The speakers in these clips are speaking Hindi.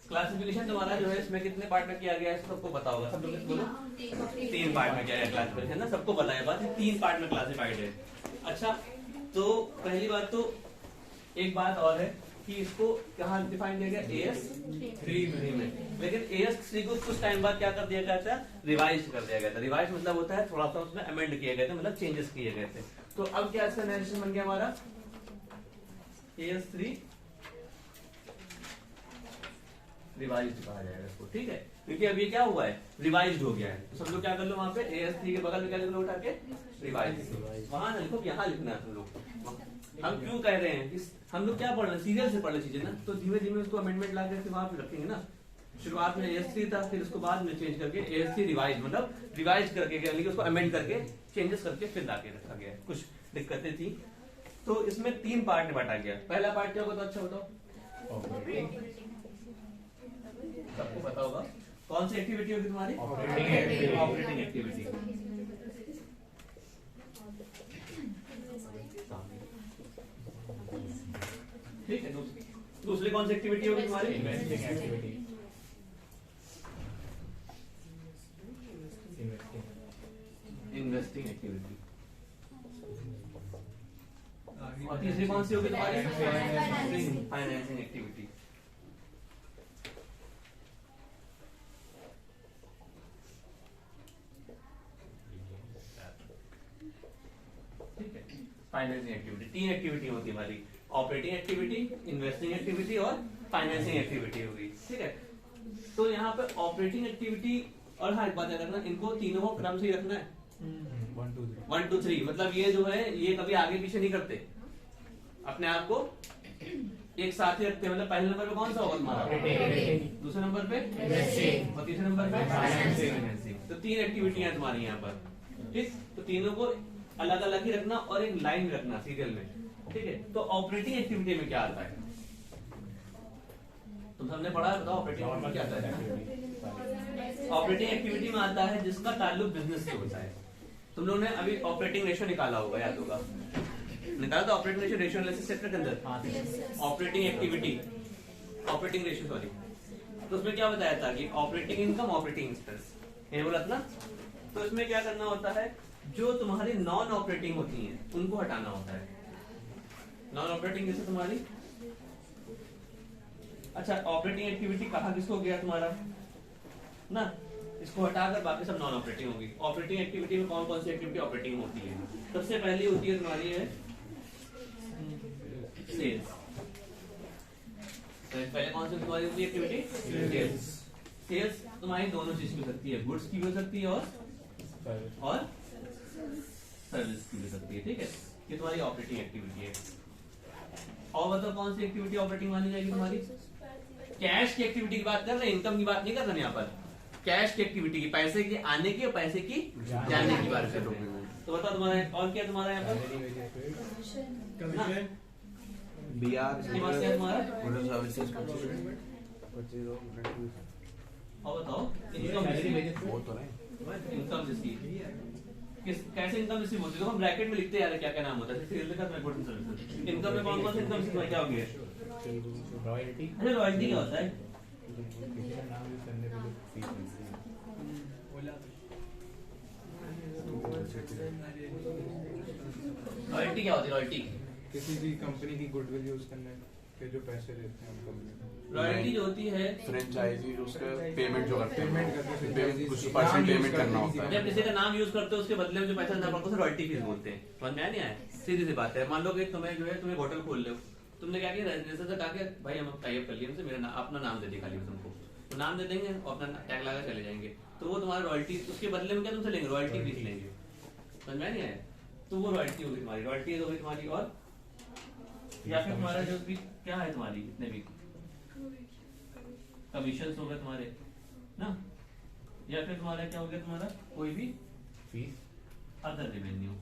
क्लासिफिकेशन तुम्हारा जो है इसमें कितने पार्ट में किया गया है सबको पता होगा, सब लोग बोलो। 3 पार्ट में किया गया क्लासिफिकेशन ना, सबको पता है बात, 3 पार्ट में क्लासिफाइड है। अच्छा, तो पहली बात तो एक बात और है कि इसको कहाँ डिफाइन किया गया, AS3 में। लेकिन AS3 को कुछ टाइम बाद क्या कर दिया गया था, रिवाइज कर दिया गया था। रिवाइज मतलब होता है थोड़ा सा उसमें अमेंड किए गए थे, मतलब चेंजेस किए गए थे। तो अब क्या इसका नरेशन बन गया हमारा AS3 रिवाइज्ड कहा जाएगा इसको, ठीक है, क्योंकि अब ये क्या हुआ है, रिवाइज्ड हो गया है। तो सब लोग क्या कर लो वहां पे AS3 के बगल में क्या लिख लो उठा के, रिवाइज्ड। वहां ना लिखो, यहाँ लिखना है तुम लोग। हम क्यों कह रहे हैं कि हम लोग क्या पढ़ रहे हैं, सीरियल से पढ़ रहे चीजें ना, तो धीमे धीमे उसको अमेंडमेंट ला करके वहां पे रखेंगे ना। शुरुआत में AS3 था, फिर उसको बाद में चेंज करके AS3 रिवाइज, मतलब रिवाइज करके यानी कि उसको अमेंड करके चेंजेस करके फिर लाके रखा गया। कुछ दिक्कतें थी, तो इसमें 3 पार्ट में बांटा गया। पहला पार्ट क्या होगा तो अच्छा बताओ, सबको पता होगा कौन सी एक्टिविटी होगी तुम्हारी, ऑपरेटिंग एक्टिविटी। ठीक है, दूसरी कौन सी एक्टिविटी होगी तुम्हारी, इन्वेस्टिंग एक्टिविटी। Investing activity. और तीसरी कौन सी होगी तुम्हारी, फाइनेंसिंग एक्टिविटी। ठीक है, फाइनेंसिंग एक्टिविटी। 3 एक्टिविटी होती है हमारी, ऑपरेटिंग एक्टिविटी, इन्वेस्टिंग एक्टिविटी और फाइनेंसिंग एक्टिविटी होगी। ठीक है, तो यहाँ पे ऑपरेटिंग एक्टिविटी और हाँ एक बात याद रखना, इनको तीनों को क्रम से ही रखना है, 1 2 3। मतलब ये जो है ये कभी आगे पीछे नहीं करते, अपने आप को एक साथ ही रखते हैं। मतलब पहले नंबर पे कौन सा होगा तुम्हारा, दूसरे नंबर पे और तीसरे नंबर पे फाइनेंसिंग। तो 3 एक्टिविटियां तुम्हारी यहाँ पर। ठीक, तो तीनों को अलग अलग ही रखना और एक लाइन में रखना सीरियल में। ठीक है, तो ऑपरेटिंग एक्टिविटी में क्या आता है, तुम सबने पढ़ा है, बताओ ऑपरेटिंग एक्टिविटी क्या आता है। ऑपरेटिंग एक्टिविटी में आता है जिसका ताल्लुक बिजनेस से होता है। तुम लोगों ने अभी ऑपरेटिंग रेशियो निकाला होगा, याद होगा, निकाला था operating ratio, ratio analysis chapter के अंदर operating activity, operating ratio sorry. तो उसमें क्या बताया था कि ऑपरेटिंग इनकम, ऑपरेटिंग एक्सपेंस, ये बोला था ना। तो इसमें क्या करना होता है, जो तुम्हारी नॉन ऑपरेटिंग होती हैं उनको हटाना होता है। नॉन ऑपरेटिंग जैसे तुम्हारी, अच्छा ऑपरेटिंग एक्टिविटी कहा किसको गया तुम्हारा ना, इसको हटाकर बाकी सब नॉन ऑपरेटिंग होगी। ऑपरेटिंग एक्टिविटी में कौन कौन सी एक्टिविटी ऑपरेटिंग होती है, सबसे पहली होती है तुम्हारी है सेल्स। पहले कौन सी तुम्हारी होती है एक्टिविटी, सेल्स। सेल्स तुम्हारी दोनों चीज की हो सकती है, गुड्स की हो सकती है और सर्विस की हो सकती है। ठीक है, ये तुम्हारी ऑपरेटिंग एक्टिविटी है। और बताओ कौन सी एक्टिविटी ऑपरेटिंग मानी जाएगी तुम्हारी, कैश की एक्टिविटी की बात कर रहे हैं, इनकम की बात नहीं कर रहे हैं यहाँ पर। कैश की एक्टिविटी की, पैसे की आने की और पैसे की जाने की बात कर रहे हैं। तो बताओ तुम्हारा और क्या तुम्हारा यहाँ पर, और बताओ इनकम जिसकी कैसे इनकम रिसीव होती है, तो हम ब्रैकेट में लिखते हैं क्या क्या नाम होता है। इनकम में कौन कौन सी इनकम रिसीव क्या हो गया, रॉयल्टी। अच्छा रॉयल्टी क्या होता है, रॉयल्टी क्या होती है, रॉयल्टी किसी भी कंपनी की गुडविल यूज करने के जो पैसे देते हैं उनको। रॉयल्टी जो होती है फ्रेंचाइजी उसका पेमेंट जो करते हैं, कुछ नाम परसेंट यूज पेमेंट करना होता है। जब किसी का नाम यूज करते हो उसके बदले में जो पैसा देना पड़ता है उसे रॉयल्टी फीस बोलते हैं। समझ में नहीं आया, सीधी सी बात है। मान लो कि तुम्हें जो है, तुम्हें होटल खोल लो, तुमने क्या किया, रजिस्टर से कहा भाई हम टाइप कर लिए, मेरा अपना नाम दे दे खाली तुमको, तो नाम दे देंगे और अपना टैग लगा चले जाएंगे, तो वो तुम्हारा रॉयल्टी, उसके बदले में क्या तुमसे लेंगे, रॉयल्टी फीस लेंगे। समझ में नहीं आया, तो वो रॉयल्टी होगी तुम्हारी, रॉयल्टी होगी तुम्हारी। और या फिर तुम्हारा जो भी क्या है तुम्हारी, इतने भी कमीशन हो गए तुम्हारे ना, या फिर तुम्हारा क्या हो गया, तुम्हारा कोई भी फीस, अदर रेवेन्यू,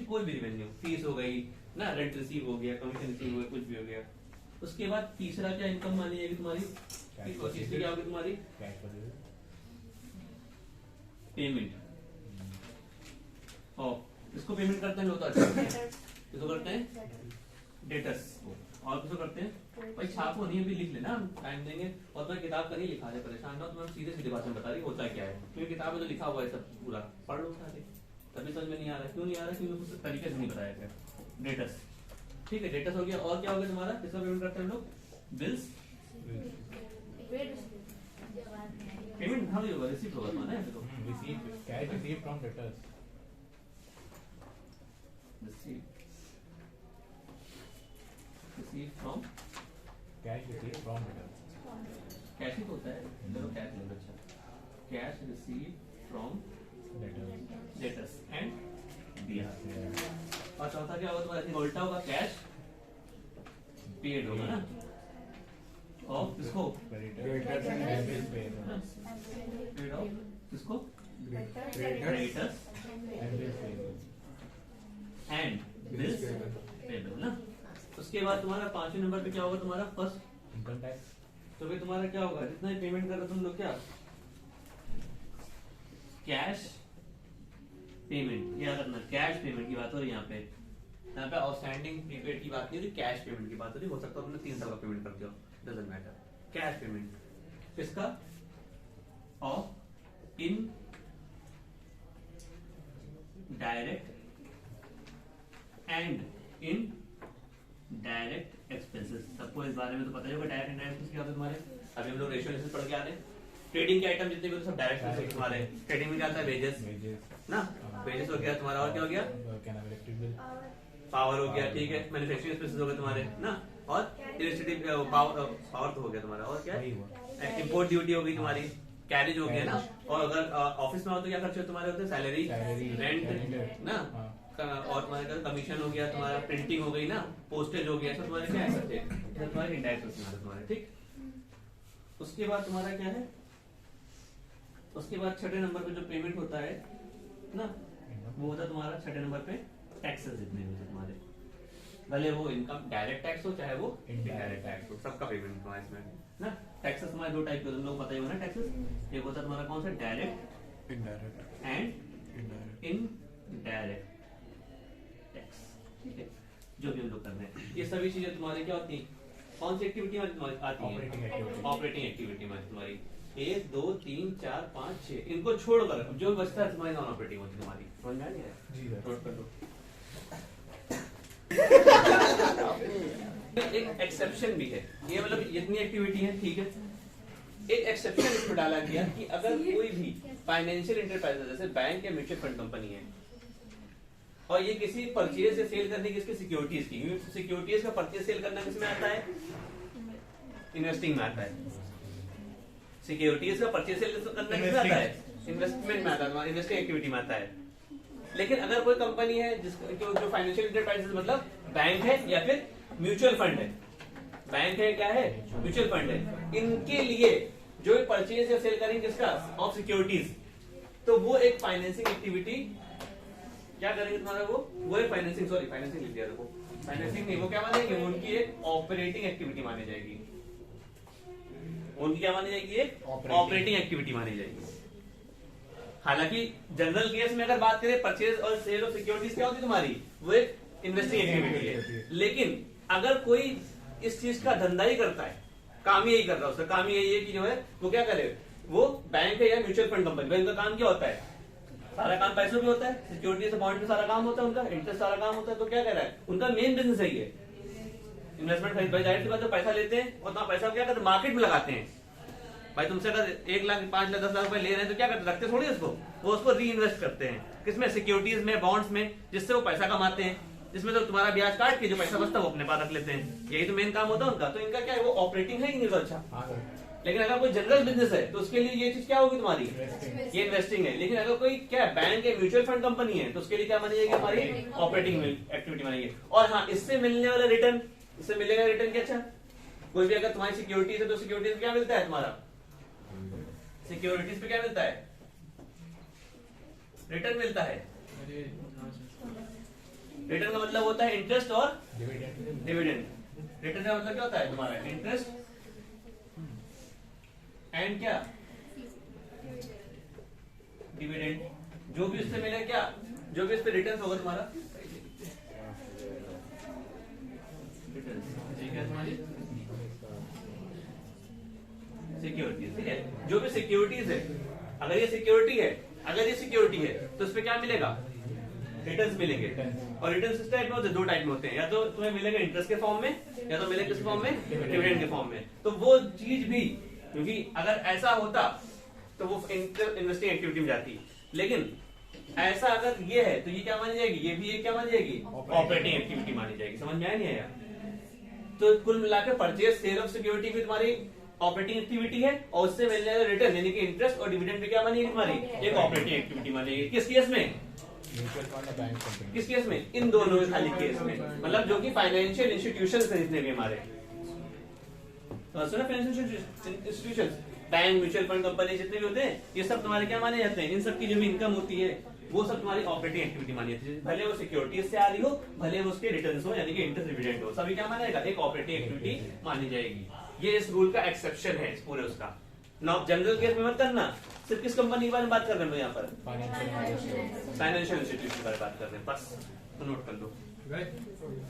कोई भी रेवेन्यू, फीस हो गई ना, रेंट रिसीव हो गया, कमीशन रिसीव हो गया, कुछ भी हो गया। उसके बाद तीसरा क्या इनकम मानी जाएगी तुम्हारी, तीसरी क्या होगी तुम्हारी, पेमेंट। और इसको पेमेंट करते हैं लोग, तो अच्छा इसको करते हैं डेटर्स को। और कुछ करते हैं भाई, छापो नहीं, अभी लिख लेना, हम टाइम देंगे। और तुम्हें किताब का नहीं लिखा है, परेशान ना, तुम्हें सीधे सीधे भाषा में बता रही होता क्या है, क्योंकि किताब में जो लिखा हुआ है सब पूरा पढ़ लो सारे, तभी समझ में नहीं आ रहा। क्यों नहीं आ रहा? क्योंकि उस तरीके से नहीं बताया गया। डेटस, ठीक है, डेटस हो गया। और क्या हो गया तुम्हारा, किसका पेमेंट करते हैं हम लोग? बिल्स, पेमेंट हाँ होगा, रिसीव होगा तुम्हारा है तो cash receive from debtors, receive from, cash receive from debtors, cash ही तो होता है, चलो कैश ले लो। अच्छा, cash receive from debtors, debts and दिया। और चौथा क्या होगा तुम्हारा? उल्टा होगा, कैश पेड होगा ना, और किसको? Creditors and bills paid, paid off किसको? Creditors creditors and bills paid, and bills payable ना। उसके बाद तुम्हारा 5वें नंबर पे क्या होगा तुम्हारा? फर्स्ट इनकम टैक्स, तो फिर तुम्हारा क्या होगा? जितना ही पेमेंट कर रहे हो तुम लोग, क्या कैश पेमेंट, क्या करना? कैश पेमेंट की बात हो रही है यहाँ पे आउटस्टैंडिंग प्रीपेड की बात नहीं हो रही, कैश पेमेंट की बात हो रही। हो सकता है तुमने 3 साल का पेमेंट करते हो, डजंट मैटर। कैश पेमेंट किसका? Of in direct and in direct expenses. सबको इस बारे में तो पता ही होगा, डायरेक्ट एंड डायरेक्ट क्या होता है तुम्हारे। अभी हम लोग रेशियो एनालिसिस पढ़ के आ रहे हैं। ट्रेडिंग के आइटम जितने भी होते हैं सब डायरेक्ट एक्सपेंसेस तुम्हारे। ट्रेडिंग में क्या आता है? वेजेस ना, वेजेस हो गया तुम्हारा। और क्या हो गया? क्या नाम है, इलेक्ट्रिक बिल, पावर हो गया, ठीक है। मैन्युफैक्चरिंग एक्सपेंसेस हो गए तुम्हारे ना, और इलेक्ट्रिसिटी पावर तो हो गया तुम्हारा। और क्या? वही हुआ, इंपोर्ट ड्यूटी हो गई तुम्हारी, कैरेज हो गया ना। और अगर ऑफिस में हो तो क्या खर्चे तुम्हारे होते हैं? सैलरी, रेंट ना, और तुम्हारे कमीशन हो गया तुम्हारा, प्रिंटिंग हो गई ना, पोस्टेज हो गया, सब तुम्हारे क्या है? खर्चे तुम्हारे इंडायरेक्ट खर्चे तुम्हारे, ठीक। उसके बाद तुम्हारा क्या है? उसके बाद 6ठे नंबर पे जो पेमेंट होता है ना, वो होता है तुम्हारा 6ठे नंबर पे टैक्सेस जितने भी तुम्हारे, भले वो इनकम डायरेक्ट टैक्स हो चाहे वो इनडायरेक्ट टैक्स हो, सबका पेमेंट तुम्हारा इसमें ना। टैक्सेस तुम्हारे 2 टाइप के, तुम लोग पता ही होगा ना टैक्सेस। एक होता है तुम्हारा कौन सा? Direct indirect and indirect indirect tax, ठीक है, जो भी हम लोग कर रहे हैं। ये सभी चीजें तुम्हारी क्या होती हैं? कौन सी एक्टिविटी आती है? ऑपरेटिंग एक्टिविटी, ऑपरेटिंग एक्टिविटी में तुम्हारी 1 2 3 4 5 6, इनको छोड़कर जो बचता है तुम्हारी नॉन ऑपरेटिंग होती है तुम्हारी। समझ में आ रही है? जी सर, नोट कर लो। एक एक्सेप्शन भी है, ये मतलब इतनी एक्टिविटी है, ठीक है। एक एक्सेप्शन इसमें डाला गया कि अगर कोई भी फाइनेंशियल इंटरप्राइज जैसे बैंक या म्यूचुअल फंड कंपनी है और ये किसी परचेज से सेल करने की इसकी सिक्योरिटीज की, सिक्योरिटीज का परचेज सेल करना किसमें आता है? इन्वेस्टिंग में आता है। सिक्योरिटीज का परचेज सेल करना किसमें आता है? इन्वेस्टमेंट में आता है, इन्वेस्टिंग एक्टिविटी में आता है। लेकिन अगर कोई कंपनी है जिसको जो फाइनेंशियल इंटरप्राइजेस मतलब बैंक है या फिर म्यूचुअल फंड है, बैंक है क्या है? म्यूचुअल फंड है, इनके लिए जो परचेज या सेल करेंगे किसका? ऑफ सिक्योरिटीज, तो वो एक फाइनेंसिंग एक्टिविटी क्या करेंगे तुम्हारा? वो एक फाइनेंसिंग, सॉरी फाइनेंसिंग लिख दिया देखो, फाइनेंसिंग नहीं, वो क्या मानेंगे? उनकी एक ऑपरेटिंग एक्टिविटी मानी जाएगी। उनकी क्या मानी जाएगी? एक ऑपरेटिंग एक्टिविटी मानी जाएगी। हालांकि जनरल केस में अगर बात करें परचेज और सेल ऑफ सिक्योरिटीज क्या होती है तुम्हारी? वो एक इन्वेस्टिंग एक्टिविटी है। लेकिन अगर कोई इस चीज का धंधा ही करता है, काम यही कर रहा है, उसका काम यही है कि जो है वो क्या करे, वो बैंक है या म्यूचुअल फंड कंपनी, इनका काम क्या होता है? सारा काम पैसों में होता है, सिक्योरिटी से बॉन्ड में सारा काम होता है, उनका इंटरेस्ट सारा काम होता है। तो क्या कह रहा है? उनका मेन बिजनेस है ये इन्वेस्टमेंट। भाई जाहिर सी बात है, पैसा लेते हैं और अपना पैसा क्या करते हैं? मार्केट में लगाते हैं। भाई तुमसे अगर 1 लाख 5 लाख 10 लाख रुपए ले रहे हैं तो क्या करते? रखते थोड़ी उसको, वो उसको री इन्वेस्ट करते हैं किसमें? सिक्योरिटीज में, बॉन्ड्स में, जिससे वो पैसा कमाते हैं, जिसमें तो तुम्हारा ब्याज काट के जो पैसा बचता है वो अपने पास रख लेते हैं। यही तो मेन काम होता है उनका। तो इनका क्या है? वो ऑपरेटिंग है ही नहीं तो अच्छा। लेकिन अगर कोई जनरल बिजनेस है तो उसके लिए ये चीज क्या होगी तुम्हारी? ये इन्वेस्टिंग है। लेकिन अगर कोई क्या बैंक है, म्यूचुअल फंड कंपनी है, तो उसके लिए क्या मानी जाएगी? हमारी ऑपरेटिंग एक्टिविटी मानेगी। और हाँ, इससे मिलने वाला रिटर्न, इससे मिलेगा रिटर्न क्या? अच्छा, कोई भी अगर तुम्हारी सिक्योरिटीज है तो सिक्योरिटीज क्या मिलता है तुम्हारा? सिक्योरिटीज पे क्या मिलता है? रिटर्न मिलता है। रिटर्न का मतलब होता है इंटरेस्ट और डिविडेंड। रिटर्न का मतलब क्या होता है तुम्हारा? इंटरेस्ट एंड क्या? डिविडेंड। जो भी उससे मिले क्या, जो भी उस पे रिटर्न होगा तुम्हारा, रिटर्न्स, ठीक है तुम्हारी सिक्योरिटीज, ठीक है। जो भी सिक्योरिटीज है, अगर ये सिक्योरिटी है तो उस पे क्या मिलेगा, रिटर्न्स मिलेंगे। और रिटर्न्स किस टाइप में होते हैं, दो टाइप में होते हैं, या तो तुम्हें मिलेगा इंटरेस्ट के फॉर्म में, या तो मिलेगा किस फॉर्म में, डिविडेंड के फॉर्म में। तो वो चीज भी, क्योंकि अगर ऐसा होता तो वो इन्वेस्टिंग एक्टिविटी में जाती, लेकिन ऐसा अगर ये है तो ये क्या मानी जाएगी, ये भी ये क्या मानी जाएगी, ऑपरेटिंग एक्टिविटी मानी जाएगी। समझ में आया नहीं आया? तो कुल मिलाकर परचेज सेल ऑफ सिक्योरिटी भी तुम्हारी ऑपरेटिंग एक्टिविटी है, और उससे मिलने वाला रिटर्न यानी कि इंटरेस्ट और डिविडेंड भी क्या मानेगी तुम्हारी, एक ऑपरेटिंग एक्टिविटी मानेगी। किस केस में, म्यूचुअल फंड और बैंक कंपनी। किस केस में, इन दोनों खाली केस में, मतलब जो कि फाइनेंशियल इंस्टीट्यूशंस है जितने भी हमारे, सुना, financial institutions, bank, mutual fund company जितने भी होते हैं, ये सब तुम्हारे क्या माने जाते हैं, इन सब की जो भी इनकम होती है वो सब तुम्हारी ऑपरेटिंग एक्टिविटी मानी जाती है। भले वो सिक्योरिटीज से आ रही हो, भले वो उसके रिटर्न्स हो यानी कि इंटरेस्ट डिविडेंड हो, सभी क्या माना जाएगा, एक ऑपरेटिंग एक्टिविटी मानी जाएगी। ये इस रूल का एक्सेप्शन है इस पूरे उसका। नॉट जनरल केस में मत करना, सिर्फ किस कंपनी के बारे में बात कर रहे हैं यहाँ पर, फाइनेंशियल फाइनेंशियल इंस्टीट्यूशन के बारे में बात कर रहे हैं, बस नोट कर लो।